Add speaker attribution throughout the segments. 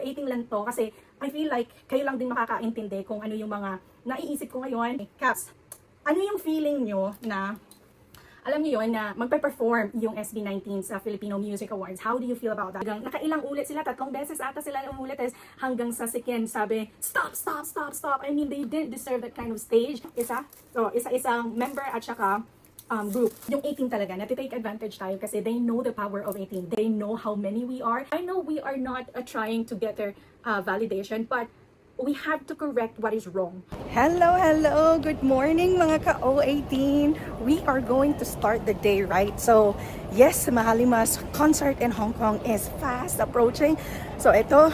Speaker 1: 18 lang to kasi I feel like kayo lang din makakaintindi kung ano yung mga naiisip ko ngayon. Caps, ano yung feeling nyo na, alam niyo yun, na magpe-perform yung SB19 sa Filipino Music Awards? How do you feel about that? Nakailang ulit sila, 3 beses ata sila umulit, hanggang sa Siken sabi, stop, stop, stop, stop. I mean, they didn't deserve that kind of stage. Isa-isang member at saka group. Yung 18 talaga, natitake advantage tayo kasi they know the power of 18. They know how many we are. I know we are not trying to get their validation, but we have to correct what is wrong.
Speaker 2: Hello, hello. Good morning mga ka-O18. We are going to start the day right. So, yes, Mahalima's concert in Hong Kong is fast approaching. So, ito,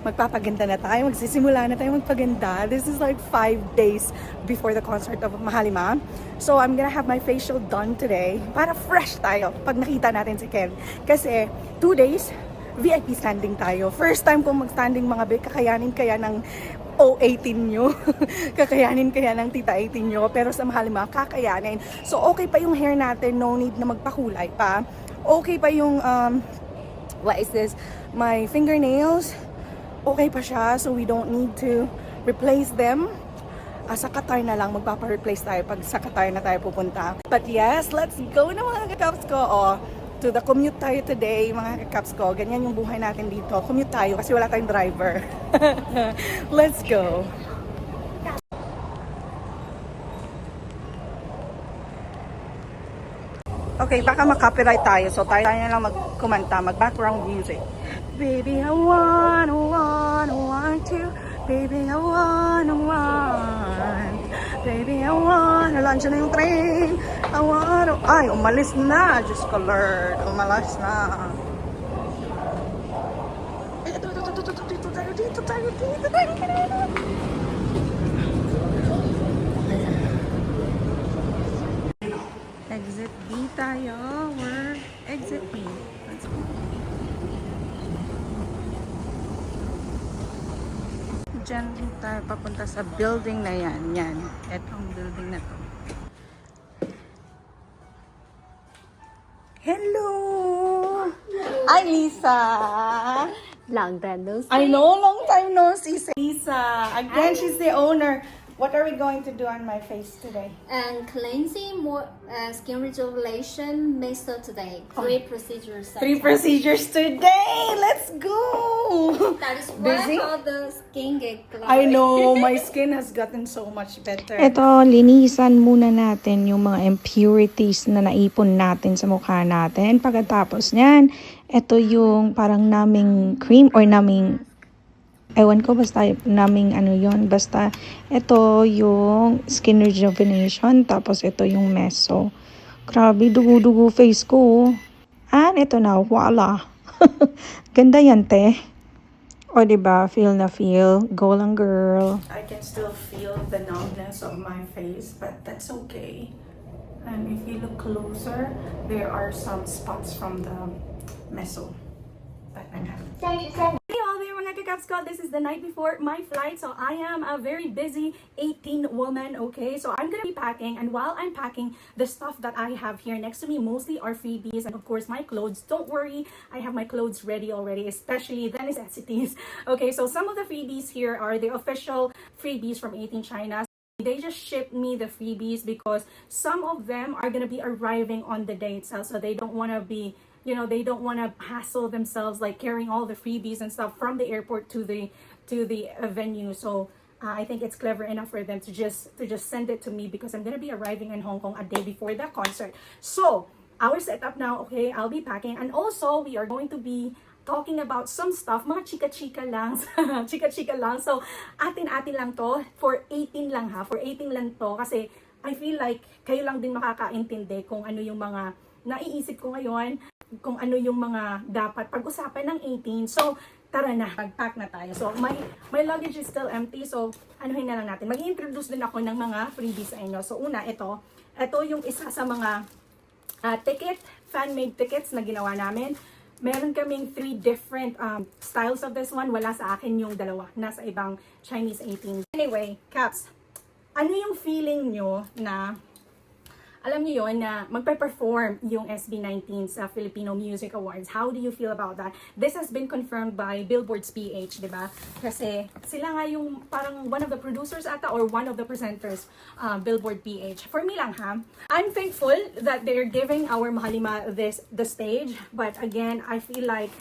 Speaker 2: magpapaganda na tayo. Magsisimula na tayo magpaganda. This is like 5 days before the concert of Mahalima. So, I'm gonna have my facial done today para fresh tayo pag nakita natin si Ken. Kasi, 2 days, VIP standing tayo. First time kong mag-standing mga be, kakayanin kaya ng O18 nyo. Kakayanin kaya ng tita 18 nyo. Pero sa Mahalima, kakayanin. So, okay pa yung hair natin. No need na magpakulay pa. Okay pa yung, what is this? My fingernails. Okay pa siya. So, we don't need to replace them. Sa Qatar na lang, magpapa-replace tayo pag sa Qatar na tayo pupunta. But yes, let's go na mga kakaps ko. To the commute tayo today, mga kakaps ko. Ganyan yung buhay natin dito. Commute tayo kasi wala tayong driver. Let's go. Okay, baka mag-copyright tayo. So, tayo na lang mag-kumanta, mag-background music. Baby, I want you. Baby, I want. Baby, I want. Nandiyan na yung train. I want. Ay, umalis na. Diyos ko, Lord. Umalis na. Ay, dito tayo. Exit B tayo. We're exit B. Let's go. Diyan tayo papunta sa building na yan. Yan. Etong building na to. Hello! Hi, Lisa!
Speaker 3: Long time no see.
Speaker 2: I know, long time no see. Lisa, again, she's the owner. What are we going to do on my face today?
Speaker 3: And cleansing, more skin rejuvenation method today. 3 procedures.
Speaker 2: 3 procedures today! Let's go!
Speaker 3: That is why
Speaker 2: Busy?
Speaker 3: how the skin get glowing.
Speaker 2: I know, my skin has gotten so much better.
Speaker 4: Ito, linisan muna natin yung mga impurities na naipon natin sa mukha natin. Pagkatapos niyan, ito yung parang naming cream or naming, ewan ko, basta naming ano yon, basta ito yung skin rejuvenation, tapos ito yung meso. Grabe, dugo-dugo face ko. And ito na, wala. Ganda yan, te. O, diba? Feel na feel. Go lang, girl.
Speaker 2: I can still feel the numbness of my face, but that's okay. And if you look closer, there are some spots from the meso that I'm having.
Speaker 1: Hey all there mga kakaps ko, this is the night before my flight, so I am a very busy 18 woman, okay? So I'm gonna be packing, and while I'm packing, the stuff that I have here next to me mostly are freebies, and of course my clothes. Don't worry, I have my clothes ready already, especially the necessities. Okay, so some of the freebies here are the official freebies from 18 China. They just shipped me the freebies because some of them are gonna be arriving on the day itself, so they don't wanna be, you know, they don't want to hassle themselves like carrying all the freebies and stuff from the airport to the venue. So I think it's clever enough for them to just send it to me because I'm gonna be arriving in Hong Kong a day before the concert. So our setup now, okay, I'll be packing, and also we are going to be talking about some stuff, mga chika-chika lang, chika-chika lang. So atin-atin lang to, for 18 lang ha, for 18 lang to kasi I feel like kayo lang din makakaintindi kung ano yung mga naiisip ko ngayon, kung ano yung mga dapat pag-usapan ng 18. So, tara na, mag-pack na tayo. So, my luggage is still empty. So, anuhin na lang natin. Mag-introduce din ako ng mga freebies sa inyo. So, una, ito yung isa sa mga fan-made tickets na ginawa namin. Meron kaming 3 different styles of this one. Wala sa akin yung dalawa. Nasa ibang Chinese 18. Anyway, Caps, ano yung feeling nyo na alam niyo yon na magpe-perform yung SB19 sa Filipino Music Awards. How do you feel about that? This has been confirmed by Billboard's PH, di ba? Kasi sila nga yung parang one of the producers ata or one of the presenters, Billboard PH. For me lang ha, I'm thankful that they're giving our Mahalima the stage, but again, I feel like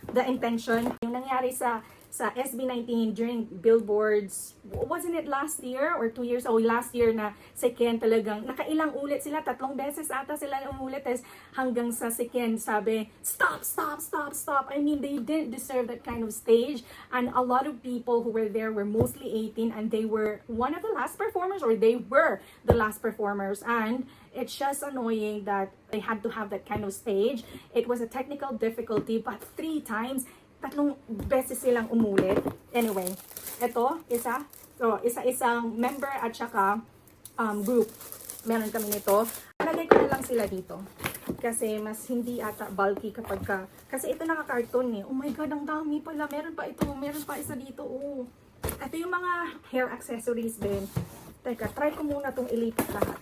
Speaker 1: the intention, yung nangyari sa SB19 during Billboards, wasn't it last year or 2 years? Last year na si Ken talagang, nakailang ulit sila, 3 beses ata sila umulit, hanggang sa si Ken sabi, stop, stop, stop, stop. I mean, they didn't deserve that kind of stage, and a lot of people who were there were mostly 18, and they were one of the last performers, or they were the last performers, and it's just annoying that they had to have that kind of stage. It was a technical difficulty, but 3 times, 3 beses silang umulit. Anyway, ito, isa-isang member at saka group. Meron kami nito. Nalagay ko na lang sila dito. Kasi mas hindi ata bulky kapag ka. Kasi ito naka-carton eh. Oh my God, ang dami pala. Meron pa ito. Meron pa isa dito. Oh. Ito yung mga hair accessories din. Teka, try ko muna itong ilipat lahat.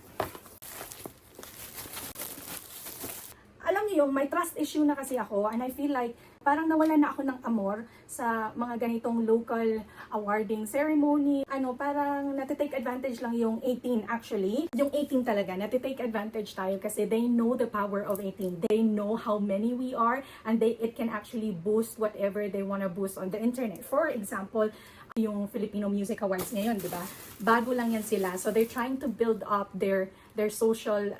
Speaker 1: Alam niyo, may trust issue na kasi ako, and I feel like parang nawala na ako ng amor sa mga ganitong local awarding ceremony. Parang natitake advantage lang yung 18 actually. Yung 18 talaga, natitake advantage tayo kasi they know the power of 18. They know how many we are, and it can actually boost whatever they wanna boost on the internet. For example, yung Filipino Music Awards ngayon, di ba? Bago lang yan sila. So they're trying to build up their social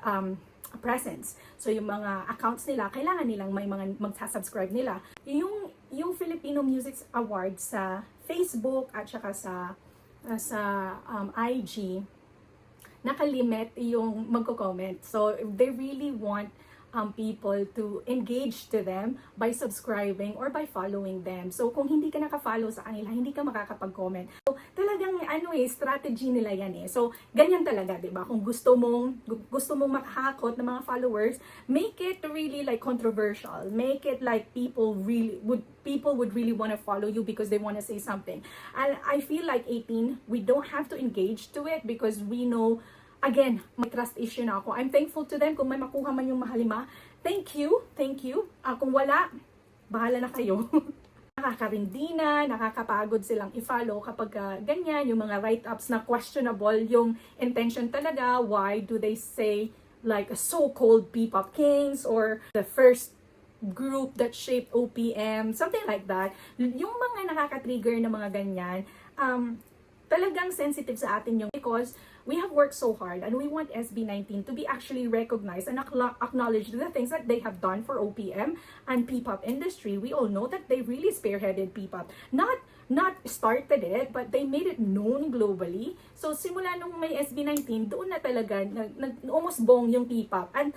Speaker 1: presence. So yung mga accounts nila, kailangan nilang may mga magsasubscribe nila. Yung Filipino Music Awards sa Facebook at saka sa IG, nakalimit yung magko-comment. So they really want people to engage to them by subscribing or by following them. So kung hindi ka naka-follow sa kanila, hindi ka makakapag-comment. So talagang strategy nila yan eh. So ganyan talaga, 'di ba? Kung gusto mong makahakot ng mga followers, make it really like controversial. Make it like people would really want to follow you because they want to say something. And I feel like 18, we don't have to engage to it because we know. Again, may trust issue na ako. I'm thankful to them kung may makuha man yung Mahalima. Thank you. Kung wala, bahala na kayo. Nakakarindi na, nakakapagod silang i-follow kapag ganyan, yung mga write-ups na questionable yung intention talaga. Why do they say like a so-called P-pop kings or the first group that shaped OPM, something like that. Yung mga nakaka-trigger na mga ganyan, talagang sensitive sa atin yung because we have worked so hard and we want SB19 to be actually recognized and acknowledge the things that they have done for OPM and P-pop industry. We all know that they really spearheaded P-pop. Not started it, but they made it known globally. So simula nung may SB19, doon na talaga umusbong yung P-pop. And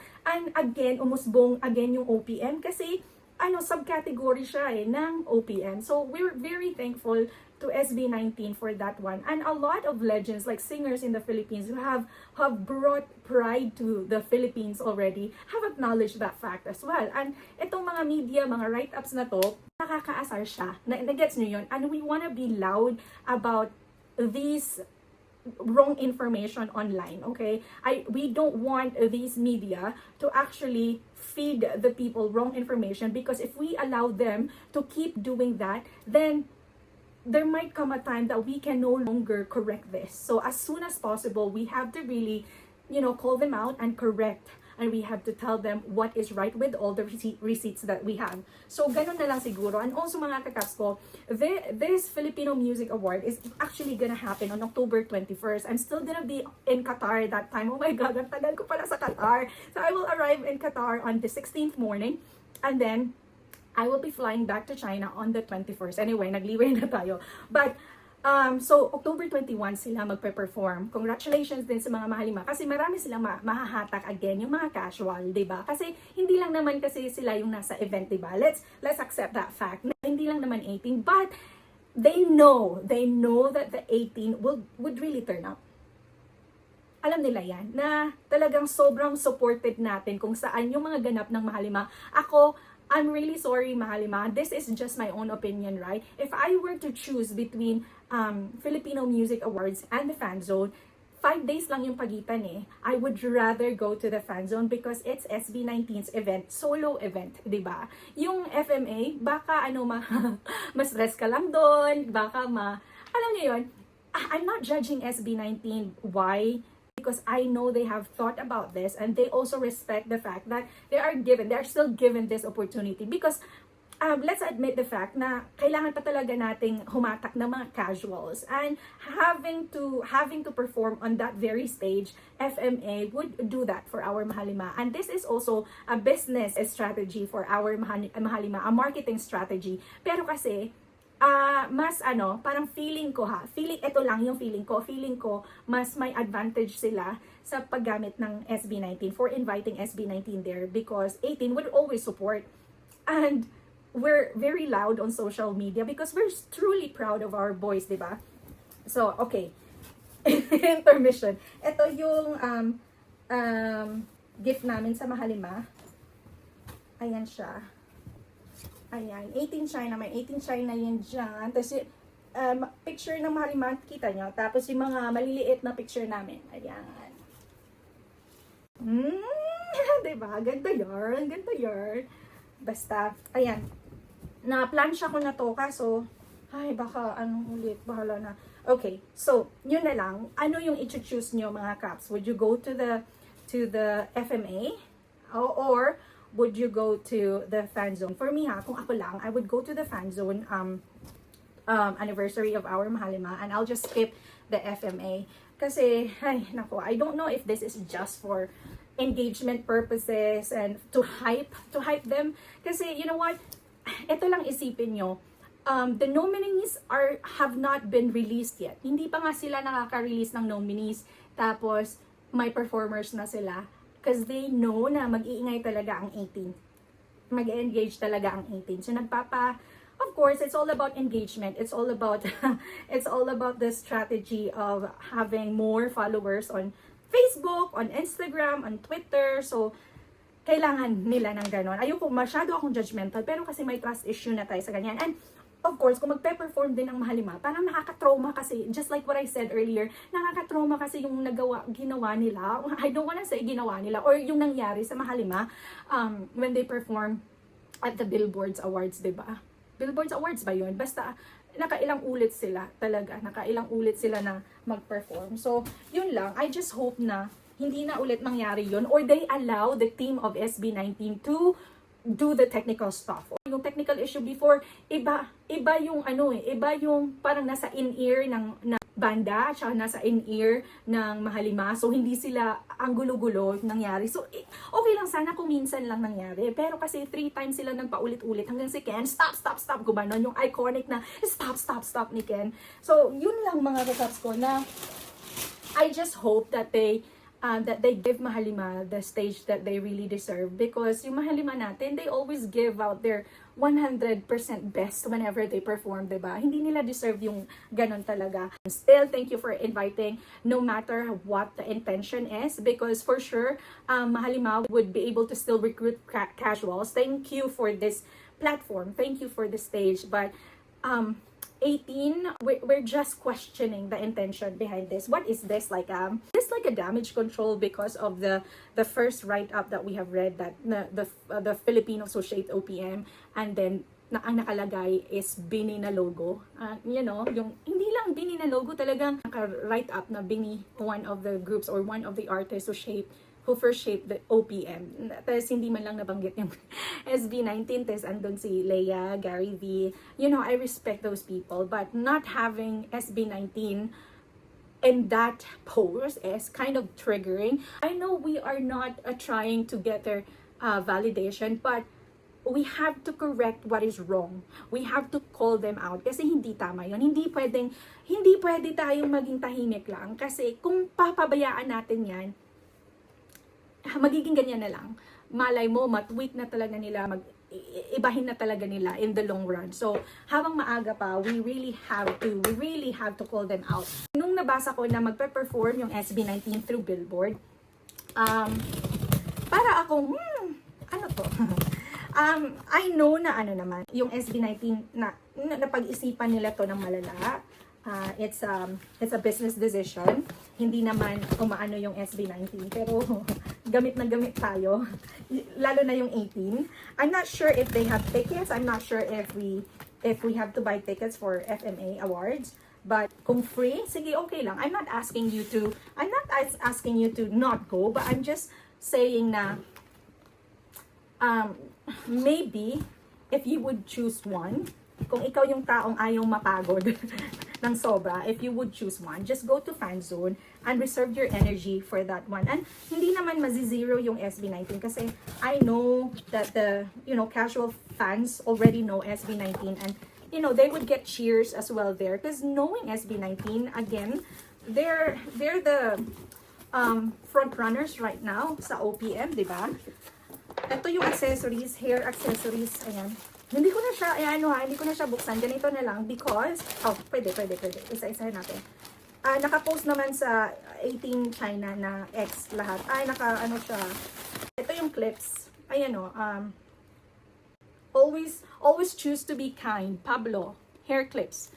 Speaker 1: again, umusbong again yung OPM kasi subcategory siya ng OPM. So we're very thankful to SB19 for that one. And a lot of legends like singers in the Philippines who have brought pride to the Philippines already have acknowledged that fact as well. And itong mga media, mga write-ups na to, nakakaasar siya. Nagets nyo yun? And we wanna be loud about these wrong information online, okay? We don't want these media to actually feed the people wrong information because if we allow them to keep doing that, then there might come a time that we can no longer correct this. So as soon as possible, we have to really, call them out and correct. And we have to tell them what is right with all the receipts that we have. So ganun na lang siguro. And also mga kakaps ko, this Filipino Music Award is actually gonna happen on October 21st. I'm still gonna be in Qatar that time. Oh my God, ang tagal ko pala sa Qatar. So I will arrive in Qatar on the 16th morning. And then I will be flying back to China on the 21st. Anyway, nagliway na tayo. But, so October 21 sila magpe-perform. Congratulations din sa mga Mahalima. Kasi marami silang mahahatak again, yung mga casual, diba? Kasi hindi lang naman kasi sila yung nasa event, diba? Let's accept that fact. Na hindi lang naman 18, but they know that the 18 would really turn up. Alam nila yan, na talagang sobrang supported natin kung saan yung mga ganap ng Mahalima. I'm really sorry, Mahalima. This is just my own opinion, right? If I were to choose between Filipino Music Awards and the Fan Zone, 5 days lang yung pagitan eh. I would rather go to the fan zone because it's SB19's event, solo event, di ba? Yung FMA, baka ma-stress ka lang doon, baka alam niyo yun, I'm not judging SB19. Why? Because I know they have thought about this and they also respect the fact that they are still given this opportunity because let's admit the fact na kailangan pa talaga nating humatak ng mga casuals and having to perform on that very stage, FMA would do that for our Mahalima. And this is also a business strategy for our Mahalima, a marketing strategy. Pero kasi, mas parang ito lang yung feeling ko, mas may advantage sila sa paggamit ng SB19 for inviting SB19 there because 18 would always support. And we're very loud on social media because we're truly proud of our boys, di ba? So, okay. Intermission. Ito yung gift namin sa Mahalima. Ayan siya. Ayan. 18 China. May 18 China yan dyan. Tapos picture ng Mahalima, kita nyo. Tapos yung mga maliliit na picture namin. Ayan. Diba? Ganda yarn. Basta, ayan. Na-plansya ko na to, kaso, baka ulit, bahala na. Okay, so, yun na lang. Ano yung i-choose nyo, mga caps? Would you go to the FMA? Or would you go to the fan zone? For me kung ako lang, I would go to the fan zone anniversary of our Mahalima, and I'll just skip the FMA. Kasi, I don't know if this is just for engagement purposes and to hype them. Kasi, you know what? Ito lang isipin nyo, the nominees have not been released yet. Hindi pa nga sila nakaka-release ng nominees. Tapos, may performers na sila. Because they know na mag-iingay talaga ang 18. Mag-engage talaga ang 18. So, of course, it's all about engagement. It's all about the strategy of having more followers on Facebook, on Instagram, on Twitter. So, kailangan nila ng ganon. Ayoko, masyado akong judgmental, pero kasi may trust issue na tayo sa ganyan. And, of course, kung magpe-perform din ng Mahalima, parang nakaka-trauma kasi, just like what I said earlier, nakaka-trauma kasi yung ginawa nila, I don't wanna say ginawa nila, or yung nangyari sa Mahalima, when they perform at the Billboards Awards, diba? Billboards Awards ba yun? Basta, nakailang ulit sila na mag-perform. So, yun lang. I just hope na hindi na ulit mangyari yun, or they allow the team of SB19 to do the technical stuff. Yung technical issue before, iba yung parang nasa in-ear ng banda, tsaka nasa in-ear ng Mahalima. So, hindi sila ang gulo-gulo nangyari. So, okay lang sana kung minsan lang nangyari. Pero kasi 3 times sila nagpaulit-ulit hanggang si Ken, stop, gumanon. Yung iconic na stop ni Ken. So, yun lang mga kakaps ko na I just hope that they give Mahalima the stage that they really deserve, because yung Mahalima natin, they always give out their 100% best whenever they perform, diba? Hindi nila deserve yung ganon talaga. Still, thank you for inviting, no matter what the intention is, because for sure, Mahalima would be able to still recruit casuals. Thank you for this platform. Thank you for the stage. But, 18, we're just questioning the intention behind this. What is this like a damage control because of the first write-up that we have read, that the Filipino Associate OPM, and then ang nakalagay is Bini na logo. You know, yung hindi lang Bini na logo, talagang naka-write-up na Bini, one of the groups or one of the artists who first shaped the OPM. Tapos hindi man lang nabanggit yung SB19, tapos andun si Leia, Gary V. You know, I respect those people, but not having SB19 in that pose is kind of triggering. I know we are not trying to get their validation, but we have to correct what is wrong. We have to call them out kasi hindi tama yun. Hindi pwede tayong maging tahimik lang, kasi kung papabayaan natin yan, magiging ganyan na lang. Malay mo, matweak na talaga nila, ibahin na talaga nila in the long run. So, habang maaga pa, we really have to call them out. Nung nabasa ko na magpe-perform yung SB19 through Billboard, para akong, ano to? I know na naman, yung SB19 na pag-isipan nila to ng malala. It's a business decision. hindi naman umaano yung SB19. Pero gamit na gamit tayo. Lalo na yung 18. I'm not sure if they have tickets. I'm not sure if we have to buy tickets for FMA awards. But kung free, sige, okay lang. I'm not asking you to not go, but I'm just saying na maybe if you would choose one, kung ikaw yung taong ayaw mapagod ng sobra, if you would choose one, just go to fan zone and reserve your energy for that one. And hindi naman mazizero yung SB19 kasi I know that the, casual fans already know SB19 and, they would get cheers as well there because knowing SB19, again, they're the front runners right now sa OPM, di ba? Ito yung accessories, hair accessories, ayan. Hindi ko na siya buksan. Ganito na lang because, pwede. Isa-isa natin. Naka-post naman sa 18 China na X lahat. Siya. Ito yung clips. Ayan always choose to be kind. Pablo, hair clips.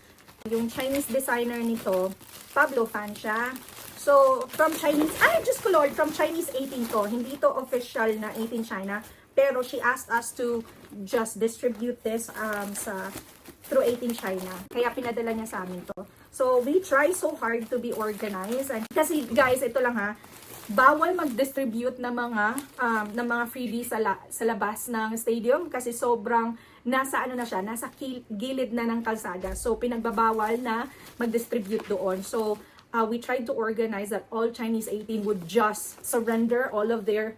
Speaker 1: Yung Chinese designer nito, Pablo fan siya. So, from Chinese 18 to. Hindi to official na 18 China. Pero she asked us to just distribute this through 18 China. Kaya pinadala niya sa amin to. So, we try so hard to be organized. And, kasi guys, ito lang ha, bawal mag-distribute ng mga freebies sa labas ng stadium kasi sobrang nasa gilid na ng kalsada. So, pinagbabawal na mag-distribute doon. So, we tried to organize that all Chinese 18 would just surrender all of their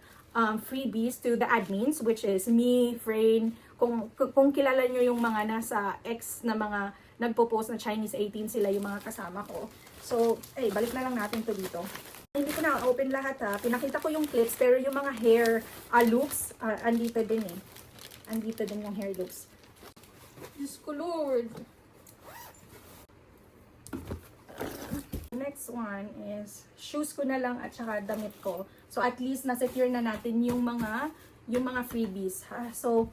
Speaker 1: freebies to the admins, which is me, Frain. Kung kilala nyo yung mga nasa X na mga nagpo-post na Chinese 18, sila yung mga kasama ko. So, balik na lang natin to dito. Hindi ko na open lahat ha. Pinakita ko yung clips, pero yung mga hair loops, andito din eh. Andito din yung hair loops. Diyos ko Lord! Next one is shoes ko na lang at saka damit ko. So at least na-secure na natin yung mga freebies. Ha? So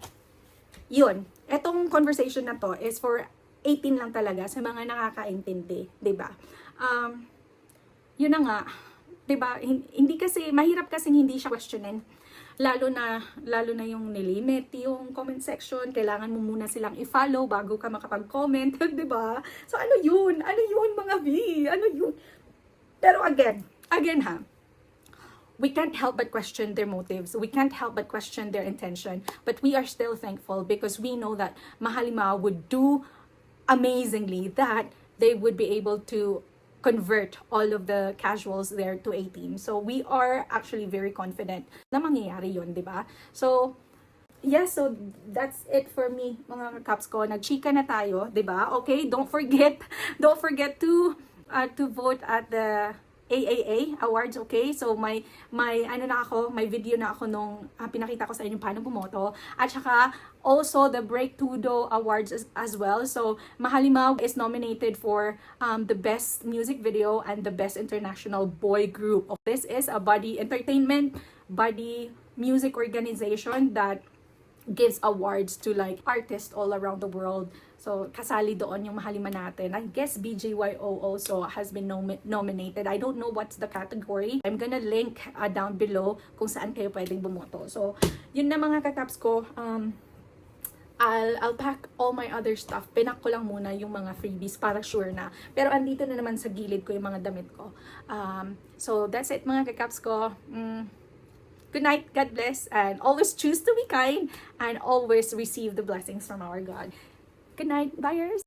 Speaker 1: yun. Etong conversation na to is for 18 lang talaga sa mga nakakaintindi, 'di ba? Yun na nga, 'di ba? Hindi kasi mahirap kasi hindi siya questionin. Lalo na yung nilimit yung comment section, kailangan mo muna silang i-follow bago ka makapag-comment, 'di ba? So ano yun mga V? Ano yun? Pero again ha, we can't help but question their motives. We can't help but question their intention. But we are still thankful because we know that Mahalima would do amazingly, that they would be able to convert all of the casuals there to 18. So we are actually very confident na mangyayari yun, di ba? So, yes, so that's it for me, mga kaps ko. Nagchika na tayo, di ba? Okay, don't forget to vote at the AAA awards, okay? So may video na ako nung pinakita ko sa inyo paano bumoto. At saka also the Break Tudo awards as well. So Mahalima is nominated for the best music video and the best international boy group. This is a buddy music organization that gives awards to like artists all around the world. So, kasali doon yung Mahalima natin. I guess BJYO also has been nominated. I don't know what's the category. I'm gonna link down below kung saan kayo pwedeng bumoto. So, yun na mga kataps ko. I'll pack all my other stuff. Pinak ko lang muna yung mga freebies para sure na. Pero andito na naman sa gilid ko yung mga damit ko. So, that's it mga kakaps ko. Good night, God bless, and always choose to be kind and always receive the blessings from our God. Good night, buyers.